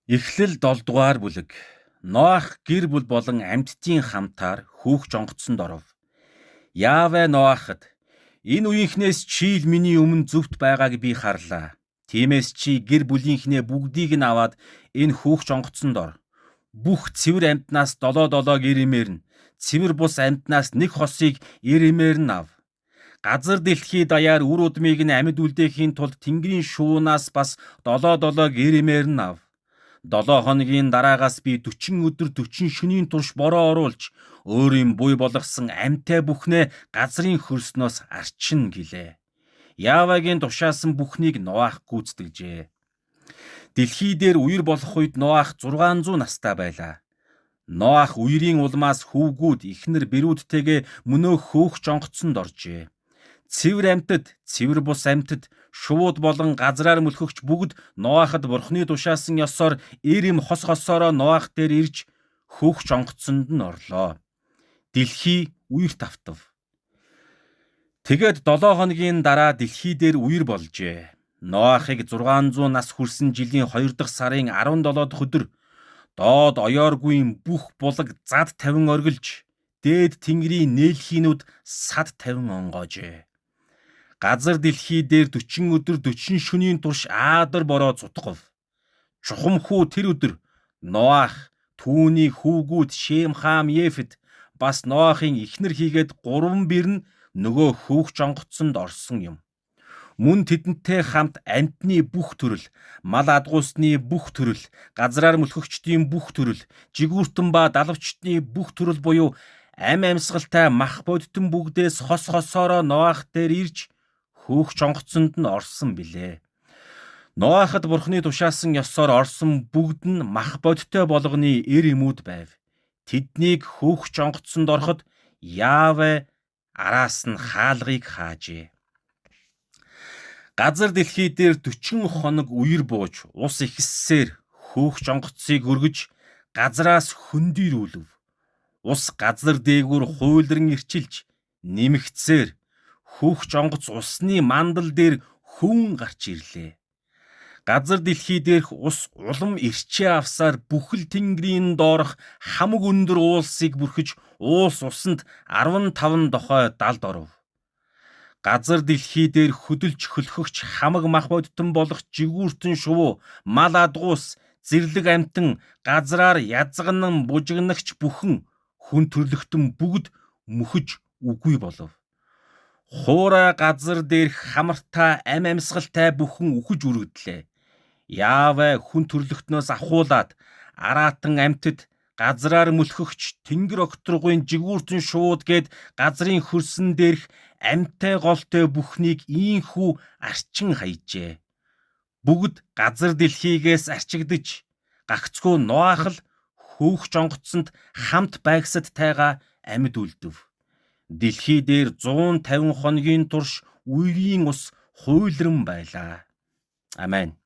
Эхлэл 7 дугаар бүлэг. Ноах гэр бүл болон амьтдын хамтаар хүүхч онгоцсонд оров. Яавэ Ноахад энэ үеийнхнээс чи л миний өмнө зөвхт байгааг би харлаа. Тиймээс чи гэр бүлийнхнээ бүгдийг нь аваад энэ хүүхч онгоцсонд ор. Бүх цэвэр амьтнаас долоо ирэмээр нь, цэвэр бус амьтнаас нэг хосыг ирэмээр нь ав. Газар дэлхий даяар үр удмыг нь амьд үлдээхийн тулд Тэнгэрийн шуунаас бас долоо ирэмээр нь ав. 7 хоногийн дараагаас би 40 өдөр 40 шөнийн турш бороо оруулж өөрийн буй болгосон амьтаа бүхнээ газрын хөрснөөс арчина гэлээ. Яавагийн тушаасан бүхнийг Ноах гүйцэтгэжээ. Дэлхий дээр үер болох үед Ноах 600 настай байлаа. Ноах үерийн улмаас хүүгүүд эхнэр бэрүүдтэйгээ мөнөө хөөгч онгоцсонд оржээ. Цэвэр амьтад, цэвэр бус амьтад, шувууд болон газраар мөлхөгч бүгд Ноахад Бурхны тушаасан ёсоор эрэм хос хосоороо Ноах дээр ирж хөөгч онгоцсонд нь орлоо. Дэлхий үер тавтав. Тэгээд 7 хоногийн дараа дэлхий дээр үер болжээ. Ноахыг 600 нас хүрсэн жилийн 2 дахь сарын 17 дахь өдөр доод оёоргүй бүх булаг зад тавин оргилж, дээд тэнгэрийн нээлхийнүүд сад тавин онгоожээ. Газар дэлхий дээр 40 өдөр 40 шөнийн турш аадар бороо цутгав. Чухам хүү тэр өдөр Ноах түүний хүүгүүд Шем, Хам, Ефет бас Ноахын эхнэр хийгээд 3 бэр нь нөгөө хөөгч онгоцсонд орсон юм. Мөн тэдэнтэй хамт амьтны бүх төрөл, мал адгуусны бүх төрөл, газраар мөлхөгчдийн бүх төрөл, жигүүртэн ба далавчтны бүх төрөл буюу амьсгалтай мах бодитон бүгдээс хос хосоороо Ноах дээр ирж хөөгч онгоцсонд нь орсон билээ. Ноахад Бурхны тушаасан ёсоор орсон бүгд нь мах бодтой болгоны эр эмүүд байв. Тэднийг хөөгч онгоцсонд ороход Яавэ араас нь хаалгыг хаажээ. Газар дэлхий дээр 40 хоног үер бууж ус ихссээр хөөгч онгоцсыг өргөж газраас хөндийрүүлв. Ус газар дээгүүр хуйлран ирчилж нэмэгцээр хөөгч онгоц усны мандал дээр хөвөн гарч ирлээ. Газар дэлхий дээрх ус улам ирчээ авсаар бүхэл тэнгэрийн доорх хамаг өндөр уулсыг бүрхэж уулс усанд 15 дохой далд оров. Газар дэлхий дээр хөдөлж хөлхөгч хамаг мах бодитон болох жигүүртэн шувуу, мал адгуус, зэрлэг амьтан, газраар язгнан бужигнагч бүхэн хүн төрлөختөн бүгд мөхөж үгүй болов. Хуурай газар дээрх хамартаа амьсгалтай бүхэн үхэж үргэлдлээ. Яавэ хүн төрлөختнөөс ахуулаад араатан амьтад, газраар мөлхөгч, тэнгэр окторгуйн жигүүртэн шууд гээд газрын хөрсөн дээрх амьтай голтой бүхнийг ийхүү арчин хайжээ. Бүгд газар дэлхийгээс арчигдж, гагцхүү Ноах л хөөгч онгоцсонд хамт байгсадтайгаа амьд үлдэв. Дэлхий дээр 150 хоногийн турш үерийн ус хуйлран байлаа. Амен.